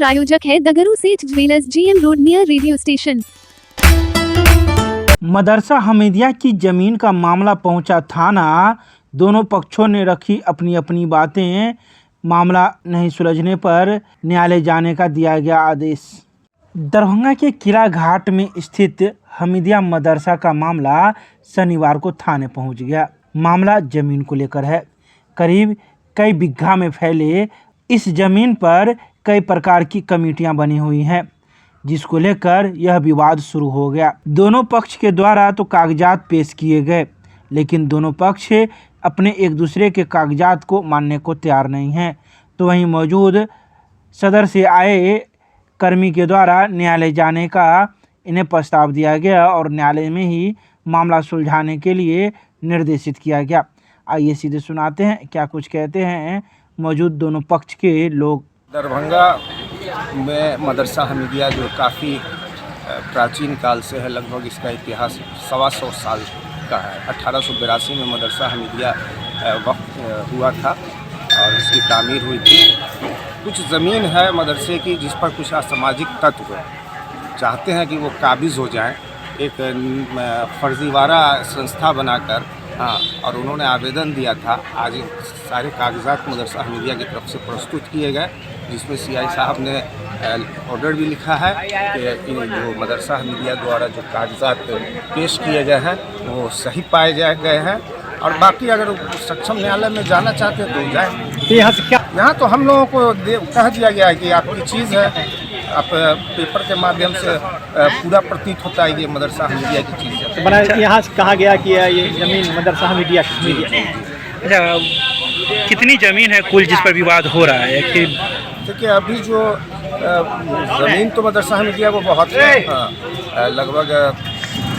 प्रायोजक है Dagru Seth jewellers, GM road near radio station. मदरसा हमीदिया की जमीन का मामला पहुंचा थाना। दोनों पक्षों ने रखी अपनी अपनी बातें। मामला नहीं सुलझने पर न्यायालय जाने का दिया गया आदेश। दरभंगा के किला घाट में स्थित हमीदिया मदरसा का मामला शनिवार को थाने पहुंच गया। मामला जमीन को लेकर है। करीब कई बीघा में फैले इस जमीन पर कई प्रकार की कमेटियां बनी हुई हैं, जिसको लेकर यह विवाद शुरू हो गया। दोनों पक्ष के द्वारा तो कागजात पेश किए गए, लेकिन दोनों पक्ष अपने एक दूसरे के कागजात को मानने को तैयार नहीं हैं। तो वहीं मौजूद सदर से आए कर्मी के द्वारा न्यायालय जाने का इन्हें प्रस्ताव दिया गया और न्यायालय में ही मामला सुलझाने के लिए निर्देशित किया गया। आइए सीधे सुनाते हैं क्या कुछ कहते हैं मौजूद दोनों पक्ष के लोग। दरभंगा में मदरसा हमीदिया जो काफ़ी प्राचीन काल से है, लगभग इसका इतिहास 125 साल का है। 1882 में मदरसा हमीदिया वक्त हुआ था और इसकी तामीर हुई थी। कुछ ज़मीन है मदरसे की जिस पर कुछ असामाजिक तत्व चाहते हैं कि वो काबिज़ हो जाएं, एक फर्जीवाड़ा संस्था बनाकर। हाँ, और उन्होंने आवेदन दिया था। आज सारे कागजात मदरसा हमीदिया की तरफ से प्रस्तुत किए गए, जिसमें CI साहब ने ऑर्डर भी लिखा है कि जो मदरसा हमीदिया द्वारा जो कागजात पेश किए गए हैं वो सही पाए गए हैं। और बाकी अगर सक्षम न्यायालय में जाना चाहते हैं तो जाए। तो यहाँ से क्या, यहाँ तो हम लोगों को कह दिया गया है कि आपकी चीज़ है, आप पेपर के माध्यम से पूरा प्रतीत होता है ये मदरसा हमीदिया की चीज़ है। तो बना यहाँ से कहा गया कि ये ज़मीन मदरसा हमीदिया की है। अच्छा, कितनी जमीन है कुल जिस पर विवाद हो रहा है? कि देखिए अभी जो ज़मीन तो मदरसा हमीदिया को बहुत लगभग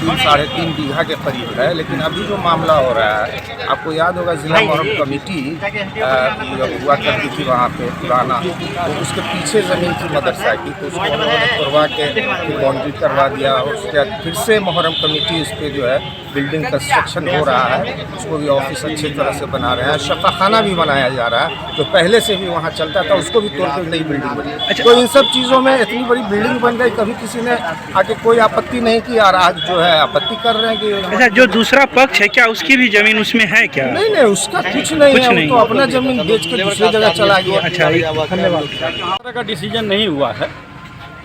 3-3.5 बीघा के करीब है, लेकिन अभी जो मामला हो रहा है, आपको याद होगा जिला मोहर्रम कमेटी जब हुआ करती थी वहाँ पे पुराना, तो उसके पीछे ज़मीन थी मदरसा की, तो उसको उन्होंने करवा के बाउंड्री करवा दिया। और उसके बाद फिर से मोहर्रम कमेटी उस पर जो है बिल्डिंग कंस्ट्रक्शन हो रहा है, उसको भी ऑफिस अच्छी तरह से बना रहे हैं। शफाखाना भी बनाया जा रहा है, तो पहले से भी वहाँ चलता था, उसको भी तोड़कर नई बिल्डिंग बनी। तो इन सब चीज़ों में इतनी बड़ी बिल्डिंग बन गई, कभी किसी ने आके कोई आपत्ति नहीं की और आज जो है आपत्ति कर रहे हैं कि अच्छा, जो दूसरा पक्ष है क्या उसकी भी जमीन उसमें है क्या? नहीं, उसका कुछ नहीं है, वो तो अपना जमीन बेच के दूसरी जगह चला गया। अच्छा, धन्यवाद। तरह का डिसीजन नहीं हुआ है।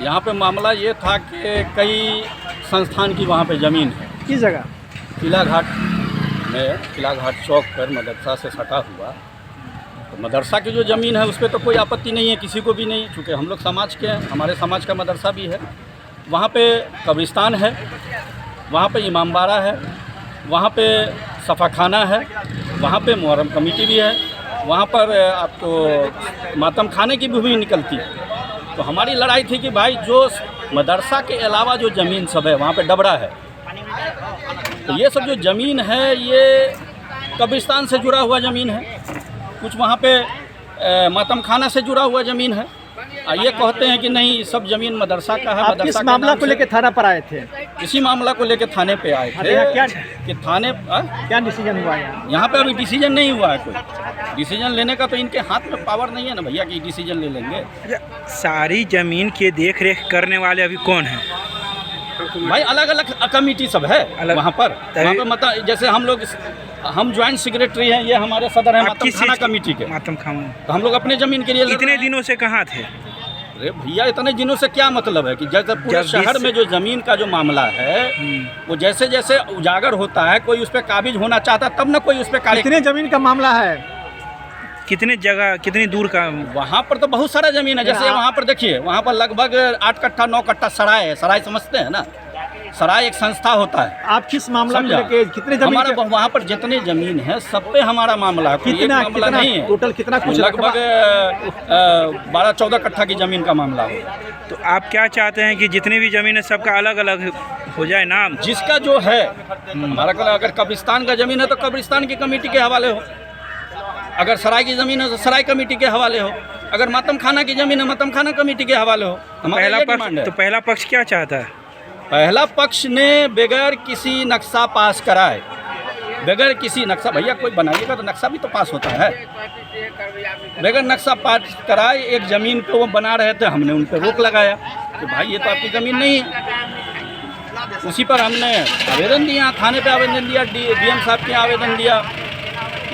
यहाँ पे मामला ये था कि कई संस्थान की वहाँ पे ज़मीन है। किस जगह? किला घाट में, किला घाट चौक पर मदरसा से सटा हुआ। तो मदरसा की जो ज़मीन है उस पर तो कोई आपत्ति नहीं है, किसी को भी नहीं, चूँकि हम लोग समाज के हैं, हमारे समाज का मदरसा भी है। वहाँ पे कब्रिस्तान है, वहाँ पे इमामबाड़ा है, वहाँ पे सफ़ाखाना है, वहाँ पे मुहर्रम कमेटी भी है, वहाँ पर आपको मातम खाने की भी निकलती है। तो हमारी लड़ाई थी कि भाई जो मदरसा के अलावा जो ज़मीन सब है वहाँ पे डबरा है, तो ये सब जो ज़मीन है ये कब्रिस्तान से जुड़ा हुआ ज़मीन है, कुछ वहाँ पे मातम खाना से जुड़ा हुआ ज़मीन है। ये कहते हैं कि नहीं सब ज़मीन मदरसा का है। आप किस मामला को लेकर थाना पर आए थे? इसी मामला को लेकर थाने पे आए थे। क्या कि थाने क्या डिसीजन हुआ है? यहाँ पे अभी डिसीजन नहीं हुआ है। कोई डिसीजन लेने का तो इनके हाथ में पावर नहीं है ना भैया कि डिसीजन ले लेंगे। सारी जमीन के देख रेख करने वाले अभी कौन है? भाई अलग अलग कमेटी सब है वहाँ पर मतलब जैसे हम ज्वाइंट सेक्रेटरी हैं, ये हमारे सदर हैं मातम खाना कमेटी के। मातम खाना, तो हम लोग अपने ज़मीन के लिए इतने दिनों से कहाँ थे? अरे भैया इतने दिनों से क्या मतलब है कि जैसे पूरे शहर में जो ज़मीन का जो मामला है वो जैसे जैसे उजागर होता है, कोई उस पर काबिज होना चाहता है तब ना कोई उस पर कार्य। कितने ज़मीन का मामला है? कितने जगह, कितनी दूर का? वहाँ पर तो बहुत सारा ज़मीन है। जैसे वहाँ पर देखिए, वहाँ पर लगभग 8 कट्ठा 9 कट्ठा सराय है। सराय समझते हैं ना, सराय एक संस्था होता है। आप किस मामला को लेके कितने जमीन? हमारा वहाँ पर जितने ज़मीन है सब पे हमारा मामला है। कितना मामला नहीं है, टोटल कितना कुछ? लगभग 12-14 कट्ठा की ज़मीन का मामला हो। तो आप क्या चाहते हैं कि जितनी भी ज़मीन है सबका अलग अलग हो जाए नाम? जिसका जो है हमारा अगर कब्रिस्तान का ज़मीन है तो कब्रिस्तान की कमेटी के हवाले हो, अगर सराय की ज़मीन है तो सराय कमेटी के हवाले हो, अगर मातम खाना की ज़मीन है मातम खाना कमेटी के हवाले हो। पहला पक्ष क्या चाहता है? पहला पक्ष ने बगैर किसी नक्शा पास कराए बगैर किसी नक्शा, भैया कोई बनाइएगा तो नक्शा भी तो पास होता है। बगैर नक्शा पास कराए एक ज़मीन पे वो बना रहे थे, हमने उन पर रोक लगाया कि भाई ये तो आपकी ज़मीन नहीं है। उसी पर हमने आवेदन दिया, थाने पे आवेदन दिया, डीएम साहब के आवेदन दिया,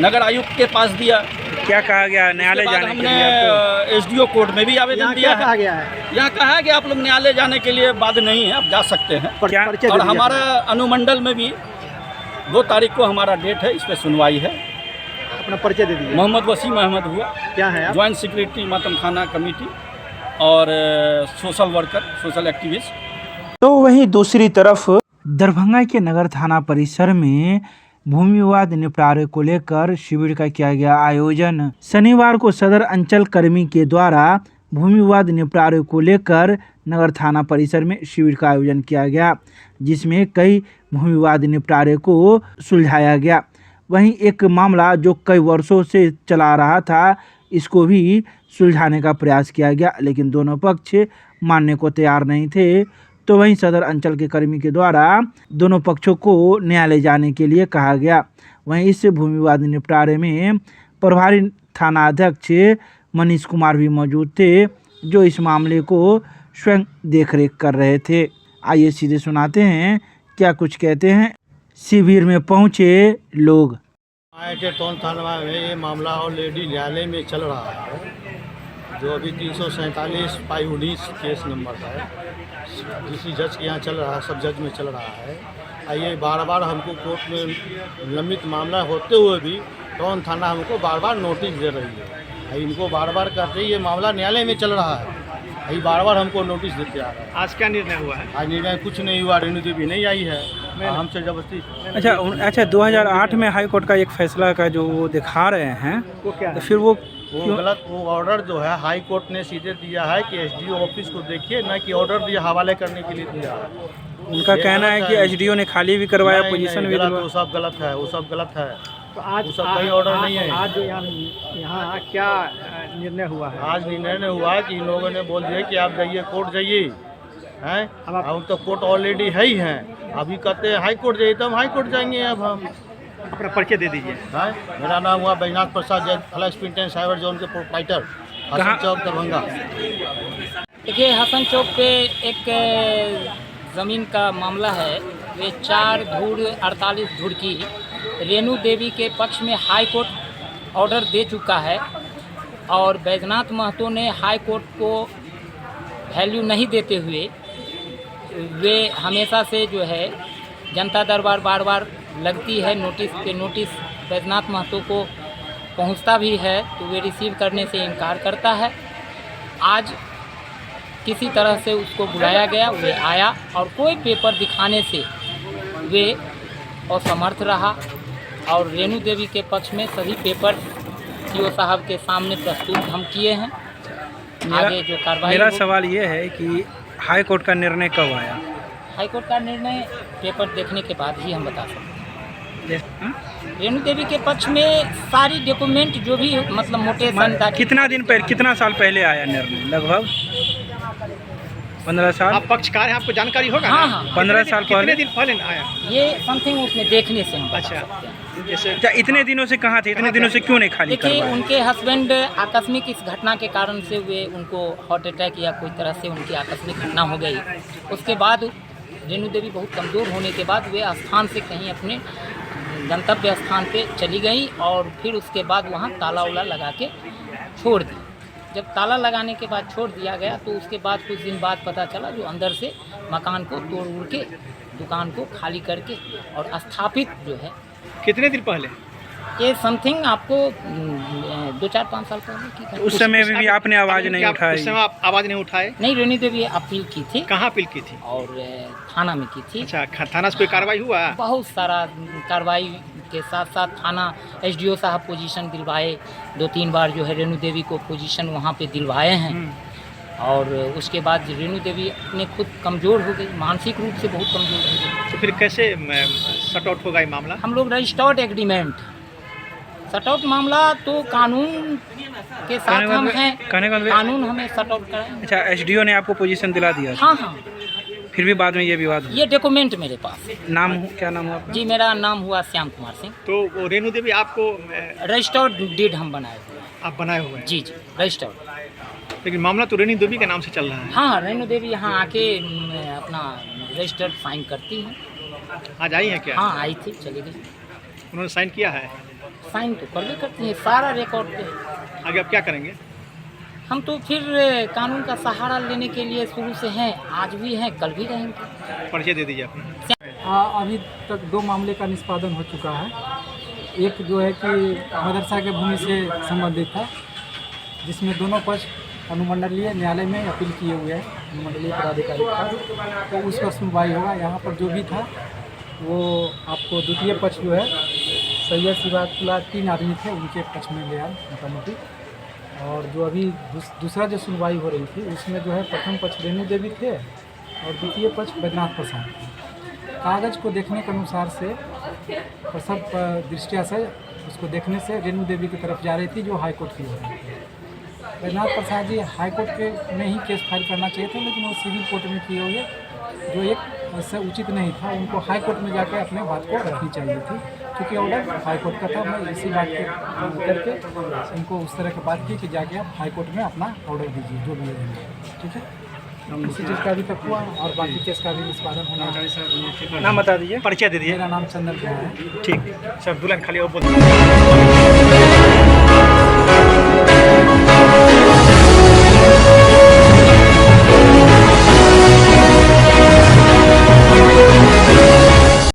नगर आयुक्त के पास दिया। क्या कहा गया न्यायालय जाने के हमने लिए आपको? एसडीओ कोर्ट में भी आवेदन यहाँ दिया क्या कहा है। गया है? यहाँ कहा है कि आप लोग न्यायालय जाने के लिए बाध्य नहीं है, आप जा सकते हैं। क्या- परिचय दे और दीजिए हमारा अनुमंडल में भी 2 तारीख को हमारा डेट है, इस पर सुनवाई है। अपना परिचय दे दीजिए। मोहम्मद वसीम अहमद हुआ, क्या है आप? ज्वाइंट सेक्रेटरी मातम खाना कमेटी और सोशल वर्कर, सोशल एक्टिविस्ट। तो वहीं दूसरी तरफ दरभंगा के नगर थाना परिसर में भूमि विवाद निपटारे को लेकर शिविर का किया गया आयोजन। शनिवार को सदर अंचल कर्मी के द्वारा भूमि विवाद निपटारे को लेकर नगर थाना परिसर में शिविर का आयोजन किया गया, जिसमें कई भूमि विवाद निपटारे को सुलझाया गया। वहीं एक मामला जो कई वर्षों से चला रहा था, इसको भी सुलझाने का प्रयास किया गया, लेकिन दोनों पक्ष मानने को तैयार नहीं थे। तो वहीं सदर अंचल के कर्मी के द्वारा दोनों पक्षों को न्यायालय जाने के लिए कहा गया। वहीं इस भूमि विवाद निपटारे में प्रभारी थाना अध्यक्ष मनीष कुमार भी मौजूद थे, जो इस मामले को स्वयं देखरेख कर रहे थे। आइए सीधे सुनाते हैं क्या कुछ कहते हैं शिविर में पहुंचे लोग। आए के टोन थाना में ये मामला ऑलरेडी न्यायालय में चल रहा है, जो अभी 347/19 केस नंबर है, किसी जज के यहाँ चल रहा है, सब जज में चल रहा है। ये बार बार हमको कोर्ट में लंबित मामला होते हुए भी टोन थाना हमको बार बार नोटिस दे रही है। इनको बार बार कहते हैं ये मामला न्यायालय में चल रहा है, ये बार बार हमको नोटिस देते आ रहा है। आज क्या निर्णय हुआ है? आज निर्णय कुछ नहीं हुआ, रेणु देवी नहीं आई है, हमसे जबरदस्ती। अच्छा 2008 में हाई कोर्ट का एक फैसला का जो वो दिखा रहे हैं, वो क्या है? तो फिर वो वो गलत, वो ऑर्डर जो है हाई कोर्ट ने सीधे दिया है कि एसडीओ ऑफिस को देखिए, न कि ऑर्डर दिया हवाले करने के लिए दिया है। उनका ये कहना है गलत कि है। एसडीओ ने खाली भी करवाया, नहीं, पोजीशन नहीं, भी गलत, दिलवा। वो सब गलत है, वो सब गलत है। तो आज वो सब कहीं ऑर्डर नहीं है। आज यहाँ क्या निर्णय हुआ है? आज निर्णय ने हुआ कि इन लोगों ने बोल दिया कि आप जाइए कोर्ट जाइए, हैं? अब तो कोर्ट ऑलरेडी है ही है, अभी कहते हैं हाई कोर्ट जाइए, तो हम हाई कोर्ट जाएंगे। अब हम अपना परिचय दे दीजिए। हैं? मेरा नाम हुआ Baijnath Prasad Jain, flash print and cyber zone के प्रोप्राइटर, हसन चौक दरभंगा। देखिए, हसन चौक पे एक ज़मीन का मामला है। वे 4/48 धुर की रेणु देवी के पक्ष में हाई कोर्ट ऑर्डर दे चुका है, और बैजनाथ महतो ने हाई कोर्ट को वैल्यू नहीं देते हुए वे हमेशा से जो है जनता दरबार बार बार लगती है, नोटिस पे नोटिस बैजनाथ महतो को पहुंचता भी है, तो वे रिसीव करने से इनकार करता है। आज किसी तरह से उसको बुलाया गया, वे आया और कोई पेपर दिखाने से वे असमर्थ रहा, और रेणु देवी के पक्ष में सभी पेपर सीओ साहब के सामने प्रस्तुत हम किए हैं। आगे जो कार्रवाई मेरा हो- सवाल ये है कि हाई कोर्ट का निर्णय कब आया? हाई कोर्ट का निर्णय पेपर देखने के बाद ही हम बता सकते हैं। रेणु देवी के पक्ष में सारी डॉक्यूमेंट जो भी मतलब मोटेशन कितना दिन पहले, कितना साल पहले आया निर्णय? लगभग 15 साल। आप पक्षकार हैं, आपको जानकारी होगा हाँ, ना? हाँ। 15 साल कितने पहले। दिन पहले आया? ये समथिंग उसमें देखने से हम बता अच्छा। सकते हैं। जैसे अच्छा, इतने दिनों से कहाँ थे? इतने दिनों से क्यों नहीं खाली देखिए, करवाया? उनके हस्बैंड आकस्मिक इस घटना के कारण से वे उनको हार्ट अटैक या कोई तरह से उनकी आकस्मिक घटना हो गई। उसके बाद रेणु देवी बहुत कमज़ोर होने के बाद वे स्थान से कहीं अपने गंतव्य स्थान पे चली गई, और फिर उसके बाद वहाँ ताला उला लगा के छोड़ दी। जब ताला लगाने के बाद छोड़ दिया गया, तो उसके बाद कुछ दिन बाद पता चला जो अंदर से मकान को तोड़ उड़ के दुकान को खाली करके और स्थापित जो है, कितने दिन पहले? ये समथिंग आपको 2-4-5 साल पहले की घटना। उस समय भी आपने आवाज़ नहीं क्या उठाई? उस समय आप आवाज़ नहीं उठाए? नहीं, रेणु देवी अपील की थी कहाँ अपील की थी? और थाना में की थी। अच्छा, थाना से कोई कार्रवाई हुआ? बहुत सारा कार्रवाई के साथ साथ थाना एसडीओ साहब पोजीशन दिलवाए, 2-3 बार जो है रेणु देवी को पोजीशन वहाँ पे दिलवाए हैं। और उसके बाद रेणु देवी अपने खुद कमज़ोर हो गई, मानसिक रूप से बहुत कमज़ोर हो गई। तो फिर कैसे शट आउट होगा ये मामला? हम लोग रजिस्टर्ड एग्रीमेंट, शट आउट मामला तो कानून के साथ हम हैं, कहने का मतलब- कानून हमें शट आउट कराए। अच्छा, एसडीओ ने आपको पोजीशन दिला दिया? हाँ हाँ, फिर भी बाद में ये विवाद हुआ। ये डॉक्यूमेंट मेरे पास है। क्या नाम हुआ आपका? जी मेरा नाम हुआ श्याम कुमार सिंह। तो वो रेणु देवी आपको रजिस्टर्ड डीड हम बनाए हुए हैं। आप बनाए हुए हैं, जी जी रजिस्टर्ड। लेकिन मामला तो रेणु देवी के नाम से चल रहा है। हाँ रेणु देवी यहाँ आके अपना रजिस्टर्ड साइन करती हैं। आज आई है क्या? हाँ आई थी, चली गई। उन्होंने साइन किया है? साइन तो करवे करती हैं, सारा रिकॉर्ड पे। आगे आप क्या करेंगे? हम तो फिर कानून का सहारा लेने के लिए शुरू से हैं, आज भी हैं, कल भी रहेंगे। परिचय दे दीजिए अपना। अभी तक 2 मामले का निष्पादन हो चुका है। एक जो है कि मदरसा के भूमि से संबंधित था, जिसमें दोनों पक्ष अनुमंडलीय न्यायालय में अपील किए हुए हैं। अनुमंडलीय पदाधिकारी का तो उस पर सुनवाई होगा। यहाँ पर जो भी था वो आपको द्वितीय पक्ष जो है सैयद सिवातुल्लाह 3 आदमी थे, उनके पक्ष में ले आए मोटामोटी। और जो अभी दूसरा जो सुनवाई हो रही थी उसमें जो है प्रथम पक्ष रेणु देवी थे और द्वितीय पक्ष बैद्यनाथ प्रसाद थे। कागज़ को देखने के अनुसार से प्रसव दृष्टिया से उसको देखने से रेणु देवी की तरफ जा रही थी, जो हाईकोर्ट की हो रही थी। बैद्यनाथ प्रसाद जी हाईकोर्ट के में ही केस फाइल करना चाहिए था, लेकिन वो सिविल कोर्ट में किए हुए, जो एक इससे उचित नहीं था। उनको हाई कोर्ट में जाकर अपने बात को रखनी चाहिए थी, क्योंकि ऑर्डर हाई कोर्ट का था। मैं इसी बात के करके उनको उस तरह की बात की कि जाके आप हाई कोर्ट में अपना ऑर्डर दीजिए, जो भी है, ठीक है। इसी चीज़ का अभी तक हुआ और बाकी केस का भी निष्पादन होना चाहिए। नाम बता दीजिए, परिचय दे दीजिए। मेरा नाम चंदन कुमार है। ठीक सर, दुल्हन खाली और बोल